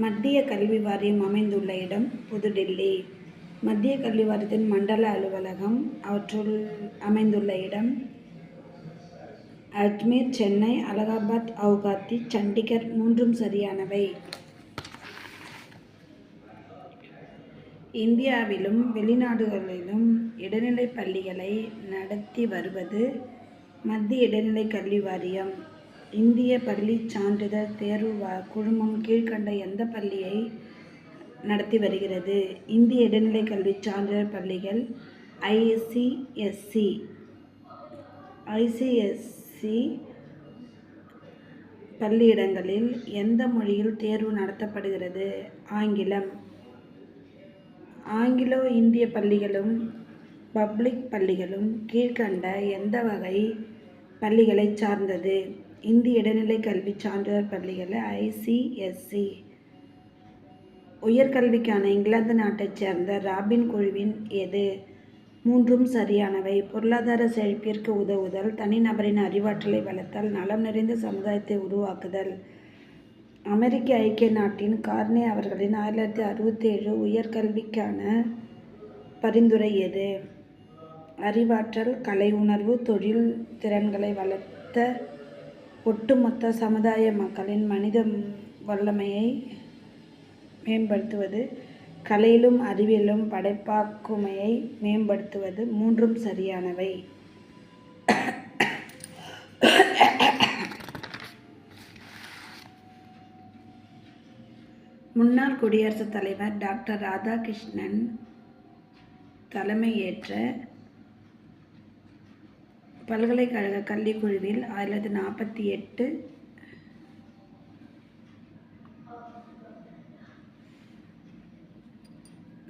மத்திய கல்வி வாரியம் அமைந்துள்ள இடம் புதுடில்லி. மத்திய கல்வி வாரியத்தின் மண்டல அலுவலகம் அவற்றுள் அமைந்துள்ள இடம் அஜ்மீர், சென்னை, அலகாபாத், கவுஹாத்தி, சண்டிகர். மூன்றும் சரியானவை. இந்தியாவிலும் வெளிநாடுகளிலும் இடைநிலை பள்ளிகளை நடத்தி வருவது மத்திய இடைநிலை கல்வி வாரியம். இந்திய பள்ளி சான்றிதழ் தேர்வு குழுமம் கீழ்கண்ட எந்த பள்ளியை நடத்தி வருகிறது? இந்திய இடைநிலை கல்வி சான்றிதழ் பள்ளிகள். ஐசிஎஸ்சி பள்ளியிடங்களில் எந்த மொழியில் தேர்வு நடத்தப்படுகிறது? ஆங்கிலம். ஆங்கிலோ இந்திய பள்ளிகளும் பப்ளிக் பள்ளிகளும் கீழ்கண்ட எந்த வகை பள்ளிகளை சார்ந்தது? இந்திய இடைநிலை கல்வி சான்றிதழ் பள்ளிகள். ஐசிஎஸ்சி. உயர்கல்விக்கான இங்கிலாந்து நாட்டைச் சேர்ந்த ராபின் குழுவின் எது? மூன்றும் சரியானவை. பொருளாதார செழிப்பிற்கு உதவுதல், தனிநபரின் அறிவாற்றலை வளர்த்தல், நலம் நிறைந்த சமுதாயத்தை உருவாக்குதல். அமெரிக்க ஐக்கிய நாட்டின் கார்னே அவர்களின் 1967 உயர்கல்விக்கான பரிந்துரை எது? அறிவாற்றல், கலை உணர்வு, தொழில் திறன்களை வளர்த்த ஒட்டுமொத்த சமுதாய மக்களின் மனித வல்லமையை மேம்படுத்துவது, கலையிலும் அறிவியலும் படைப்பாக்குமையை மேம்படுத்துவது. மூன்றும் சரியானவை. முன்னாள் குடியரசுத் தலைவர் டாக்டர் ராதாகிருஷ்ணன் தலைமையேற்ற பல்கலைக்கழக கல்விக்குழுவில் 1948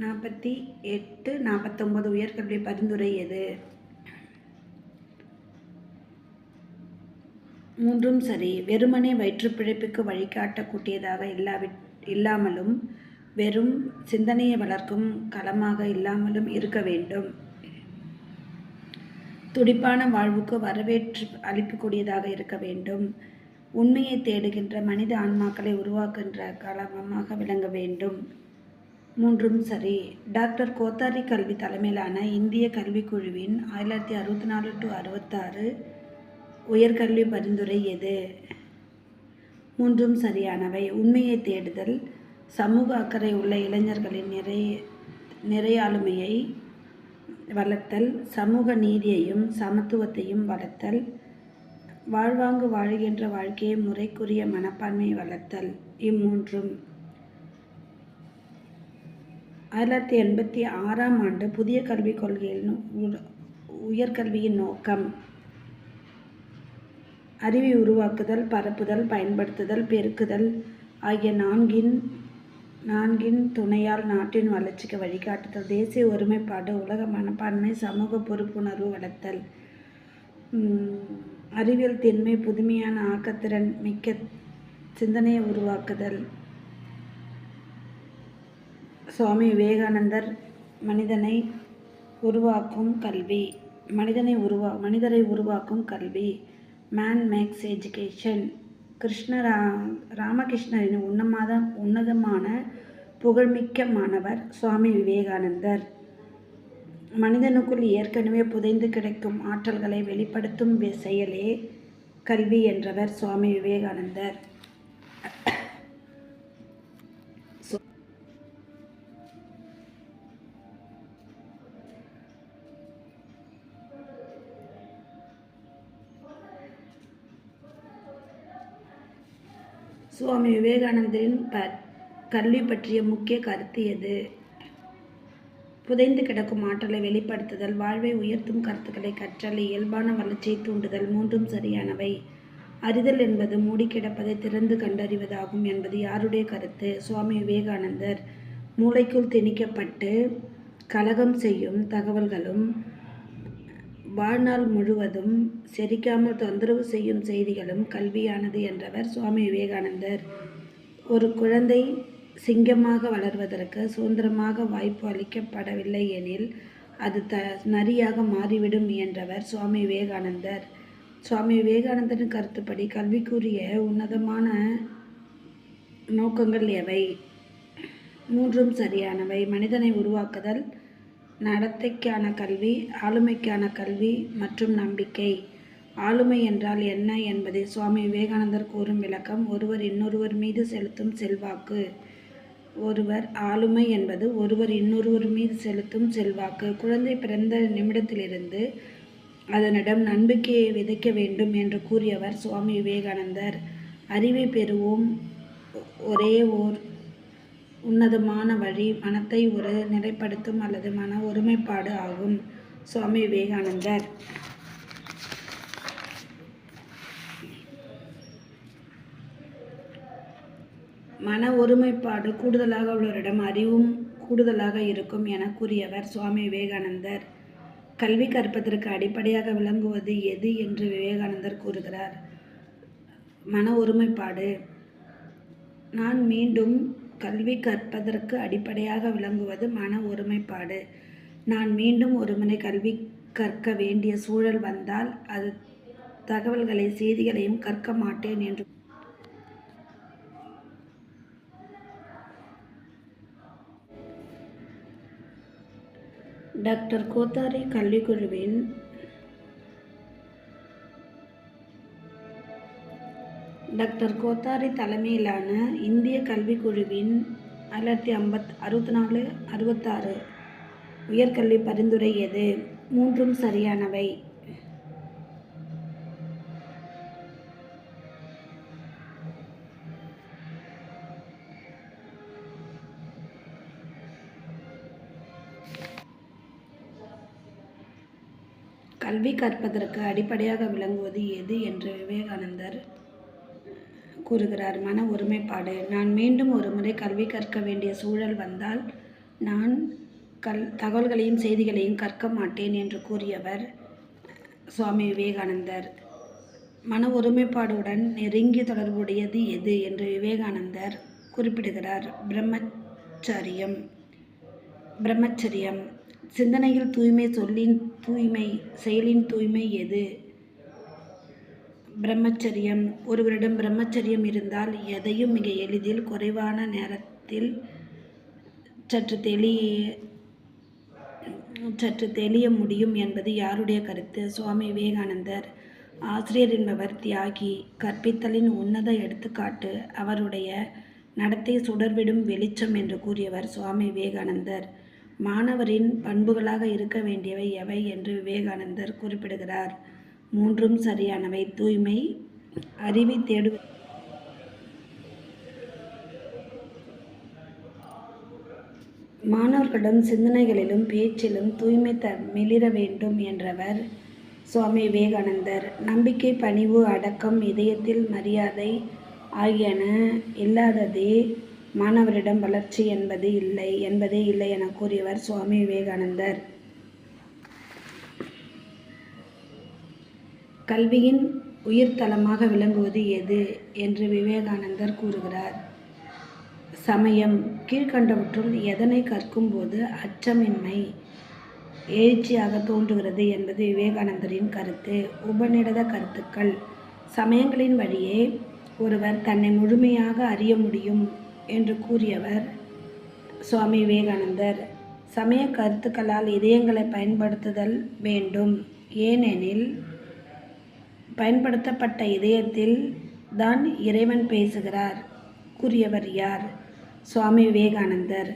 49 உயர்கல்வி பரிந்துரை எது? மூன்றும் சரி. வெறுமனே வயிற்றுப்பிழைப்புக்கு வழிகாட்டக்கூடியதாக இல்லாமலும் வெறும் சிந்தனையை வளர்க்கும் களமாக இல்லாமலும் இருக்க வேண்டும். துடிப்பான வாழ்வுக்கு வரவேற்று அளிக்கக்கூடியதாக இருக்க வேண்டும். உண்மையை தேடுகின்ற மனித ஆன்மாக்களை உருவாக்குகின்ற களமாக விளங்க வேண்டும். மூன்றும் சரி. டாக்டர் கோத்தாரி கல்வி தலைமையிலான இந்திய கல்விக்குழுவின் 1964-66 உயர்கல்வி பரிந்துரை எது? மூன்றும் சரியானவை. உண்மையை தேடுதல், சமூக அக்கறை உள்ள இளைஞர்களின் நிறையாளுமையை வளர்த்தல், சமூக நீதியையும் சமத்துவத்தையும் வளர்த்தல், வாழ்வாங்கு வாழ்கின்ற வாழ்க்கையை முறைக்குரிய மனப்பான்மையை வளர்த்தல். இம்மூன்றும். 1986ஆம் ஆண்டு புதிய கல்விக் கொள்கையில் உயர்கல்வியின் நோக்கம் அறிவை உருவாக்குதல், பரப்புதல், பயன்படுத்துதல், பெருக்குதல் ஆகிய நான்கின் துணையால் நாட்டின் வளர்ச்சிக்கு வழிகாட்டுதல், தேசிய ஒருமைப்பாடு, உலக மனப்பான்மை, சமூக பொறுப்புணர்வு வளர்த்தல், அறிவியல் திண்மை, புதுமையான ஆக்கத்திறன் மிக்க சிந்தனையை உருவாக்குதல். சுவாமி விவேகானந்தர் மனிதரை உருவாக்கும் கல்வி. Man maths education. ராமகிருஷ்ணரின் உன்னதமான புகழ்மிக்க மாணவர் சுவாமி விவேகானந்தர். மனிதனுக்குள் ஏற்கனவே புதைந்து கிடக்கும் ஆற்றல்களை வெளிப்படுத்தும் செயலே கல்வி என்றவர் சுவாமி விவேகானந்தர். சுவாமி விவேகானந்தரின் கல்வி பற்றிய முக்கிய கருத்து எது? புதைந்து கிடக்கும் ஆற்றலை வெளிப்படுத்துதல், வாழ்வை உயர்த்தும் கருத்துக்களை கற்றல், இயல்பான வளர்ச்சியை தூண்டுதல். மூன்றும் சரியானவை. அறிதல் என்பது மூடி கிடப்பதை திறந்து கண்டறிவதாகும் என்பது யாருடைய கருத்து? சுவாமி விவேகானந்தர். மூளைக்குள் திணிக்கப்பட்டு கலகம் செய்யும் தகவல்களும் வாழ்நாள் முழுவதும் செரிக்காமல் தொந்தரவு செய்யும் செய்திகளும் கல்வியானது என்றவர் சுவாமி விவேகானந்தர். ஒரு குழந்தை சிங்கமாக வளர்வதற்கு சுதந்திரமாக வாய்ப்பு அளிக்கப்படவில்லை எனில் அது நரியாக மாறிவிடும் என்றவர் சுவாமி விவேகானந்தர். சுவாமி விவேகானந்தரின் கருத்துப்படி கல்விக்குரிய உன்னதமான நோக்கங்கள் எவை? மூன்றும் சரியானவை. மனிதனை உருவாக்குதல், நடத்தைக்கான கல்வி, ஆளுமைக்கான கல்வி மற்றும் நம்பிக்கை. ஆளுமை என்றால் என்ன என்பதை சுவாமி விவேகானந்தர் கூறும் விளக்கம். ஒருவர் இன்னொருவர் மீது செலுத்தும் செல்வாக்கு. ஆளுமை என்பது ஒருவர் இன்னொருவர் மீது செலுத்தும் செல்வாக்கு. குழந்தை பிறந்த நிமிடத்திலிருந்து அதனிடம் நம்பிக்கையை விதைக்க வேண்டும் என்று கூறியவர் சுவாமி விவேகானந்தர். அறிவை பெறுவோம் ஒரே ஓர் உன்னதமான வழி மனத்தை ஒரு நிலைப்படுத்தும் அல்லது மன ஒருமைப்பாடு ஆகும். சுவாமி விவேகானந்தர். மன ஒருமைப்பாடு கூடுதலாக உள்ளவரிடம் அறிவும் கூடுதலாக இருக்கும் என கூறியவர் சுவாமி விவேகானந்தர். கல்வி கற்பதற்கு அடிப்படையாக விளங்குவது எது என்று விவேகானந்தர் கூறுகிறார். மன ஒருமைப்பாடு. நான் மீண்டும் கல்வி கற்பதற்கு அடிப்படையாக விளங்குவது மன ஒருமைப்பாடு. நான் மீண்டும் ஒருமுறை கல்வி கற்க வேண்டிய சூழல் வந்தால் அது தகவல்களை செய்திகளையும் கற்க மாட்டேன் என்று டாக்டர் கோத்தாரி கல்விக்குழுவின் டாக்டர் கோத்தாரி தலைமையிலான இந்திய கல்விக்குழுவின் 1964-66 உயர்கல்வி பரிந்துரை எது? மூன்றும் சரியானவை. கல்வி கற்பதற்கு அடிப்படையாக விளங்குவது எது என்று விவேகானந்தர் கூறுகிறார். மன ஒருமைப்பாடு. நான் மீண்டும் ஒருமுறை கல்வி கற்க வேண்டிய சூழல் வந்தால் நான் தகவல்களையும் செய்திகளையும் கற்க மாட்டேன் என்று கூறியவர் சுவாமி விவேகானந்தர். மன ஒருமைப்பாடுடன் நெருங்கிய தொடர்புடையது எது என்று விவேகானந்தர் குறிப்பிடுகிறார். பிரம்மச்சரியம். சிந்தனையில் தூய்மை, சொல்லின் தூய்மை, செயலின் தூய்மை எது? பிரம்மச்சரியம். ஒருவரிடம் பிரம்மச்சரியம் இருந்தால் எதையும் மிக எளிதில் குறைவான நேரத்தில் சற்று தெளிய முடியும் என்பது யாருடைய கருத்து? சுவாமி விவேகானந்தர். ஆசிரியர் என்பவர் தியாகி, கற்பித்தலின் உன்னத எடுத்துக்காட்டு, அவருடைய நடத்தை சுடர்விடும் வெளிச்சம் என்று கூறியவர் சுவாமி விவேகானந்தர். மாணவரின் பண்புகளாக இருக்க வேண்டியவை எவை என்று விவேகானந்தர் குறிப்பிடுகிறார். மூன்றும் சரியானவை. தூய்மை, அறிவை தேடுவது, மாணவர்களிடம் சிந்தனைகளிலும் பேச்சிலும் தூய்மை மிளிர வேண்டும் என்றவர் சுவாமி விவேகானந்தர். நம்பிக்கை, பணிவு, அடக்கம், இதயத்தில் மரியாதை ஆகியன இல்லாததே மாணவரிடம் வளர்ச்சி என்பதே இல்லை என கூறியவர் சுவாமி விவேகானந்தர். கல்வியின் உயிர்த்தலமாக விளங்குவது எது என்று விவேகானந்தர் கூறுகிறார். சமயம். கீழ்கண்டவற்றுள் எதனை கற்கும்போது அச்சமின்மை எழுச்சியாக தோன்றுகிறது என்பது விவேகானந்தரின் கருத்து. உபநிடத கருத்துக்கள். சமயங்களின் வழியே ஒருவர் தன்னை முழுமையாக அறிய முடியும் என்று கூறியவர் சுவாமி விவேகானந்தர். சமய கருத்துக்களால் இதயங்களை பயன்படுத்துதல் வேண்டும். ஏனெனில் பயன்படுத்தப்பட்ட இதயத்தில் தான் இறைவன் பேசுகிறார். கூறியவர் யார்? சுவாமி விவேகானந்தர்.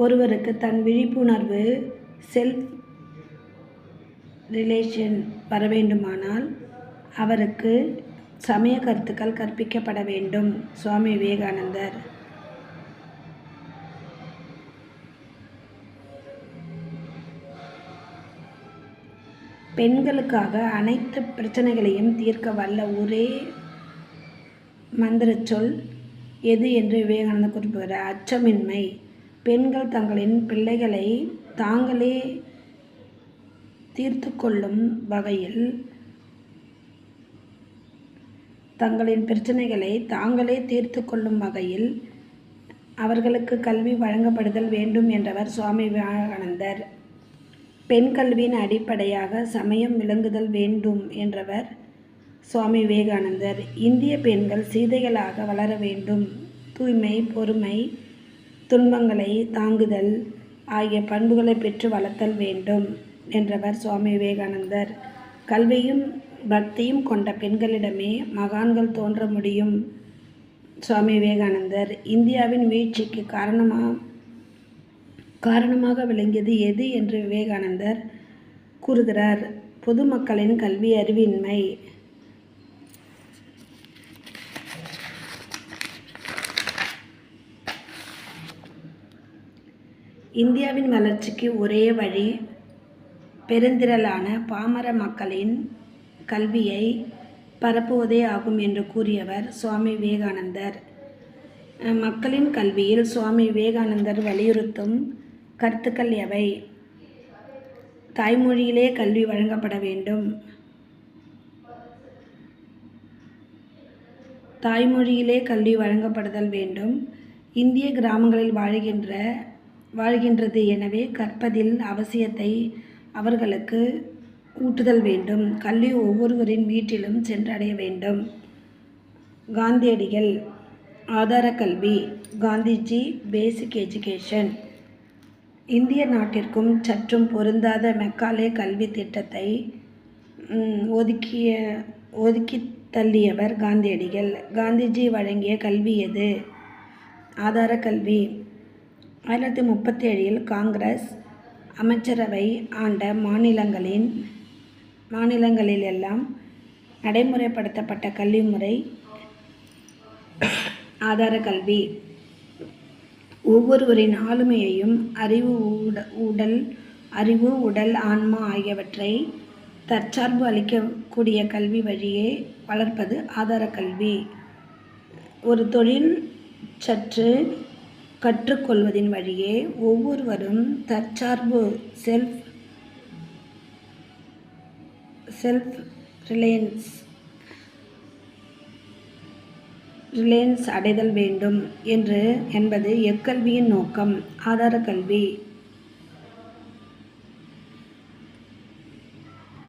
ஒருவருக்கு தன் விழிப்புணர்வு செல்ஃப் ரிலேஷன் வர வேண்டுமானால் அவருக்கு சமய கருத்துக்கள் கற்பிக்கப்பட வேண்டும். சுவாமி விவேகானந்தர். பெண்களுக்காக அனைத்து பிரச்சனைகளையும் தீர்க்க வல்ல ஒரே மந்திர சொல் எது என்று விவேகானந்தர் குறிப்பிடுகிறார். அச்சமின்மை. பெண்கள் தங்களின் பிள்ளைகளை தாங்களே தீர்த்து கொள்ளும் வகையில் தங்களின் பிரச்சனைகளை தாங்களே தீர்த்து கொள்ளும் வகையில் அவர்களுக்கு கல்வி வழங்கப்படுதல் வேண்டும் என்றவர் சுவாமி விவேகானந்தர். பெண் கல்வியின் அடிப்படையாக சமயம் விளங்குதல் வேண்டும் என்றவர் சுவாமி விவேகானந்தர். இந்திய பெண்கள் சீதைகளாக வளர வேண்டும். தூய்மை, பொறுமை, துன்பங்களை தாங்குதல் ஆகிய பண்புகளை பெற்று வளர்த்தல் வேண்டும் என்றவர் சுவாமி விவேகானந்தர். கல்வியும் பக்தியும் கொண்ட பெண்களிடமே மகான்கள் தோன்ற முடியும். சுவாமி விவேகானந்தர். இந்தியாவின் வீழ்ச்சிக்கு காரணமாக விளங்கியது எது என்று விவேகானந்தர் கூறுகிறார். பொதுமக்களின் கல்வி அறிவின்மை. இந்தியாவின் வளர்ச்சிக்கு ஒரே வழி பெருந்திரளான பாமர மக்களின் கல்வியை பரப்புவதே ஆகும் என்று கூறியவர் சுவாமி விவேகானந்தர். மக்களின் கல்வியில் சுவாமி விவேகானந்தர் வலியுறுத்தும் கருத்துக்கள் எவை? தாய்மொழியிலே கல்வி வழங்கப்பட வேண்டும். தாய்மொழியிலே கல்வி வழங்கப்படுதல் வேண்டும். இந்திய கிராமங்களில் வாழ்கின்றது, எனவே கற்பதில் அவசியத்தை அவர்களுக்கு ஊட்டுதல் வேண்டும். கல்வி ஒவ்வொருவரின் வீட்டிலும் சென்றடைய வேண்டும். காந்தியடிகள். ஆதார கல்வி. காந்திஜி பேசிக் எஜுகேஷன். இந்திய நாட்டிற்கும் சற்றும் பொருந்தாத மெக்காலே கல்வி திட்டத்தை ஒதுக்கி தள்ளியவர் காந்தியடிகள். காந்திஜி வழங்கிய கல்வி எது? ஆதார கல்வி. 1937 காங்கிரஸ் அமைச்சரவை ஆண்ட மாநிலங்களிலெல்லாம் நடைமுறைப்படுத்தப்பட்ட கல்வி முறை ஆதார கல்வி. ஒவ்வொருவரின் ஆளுமையையும் அறிவு, உடல், ஆன்மா ஆகியவற்றை தற்சார்பு அளிக்கக்கூடிய கல்வி வழியே வளர்ப்பது ஆதார கல்வி. ஒரு தொழில் சற்று கற்றுக்கொள்வதின் வழியே ஒவ்வொருவரும் தற்சார்பு செல்ஃப் ரிலையன்ஸ் அடைதல் வேண்டும் என்பது எக்கல்வியின் நோக்கம். ஆதார கல்வி.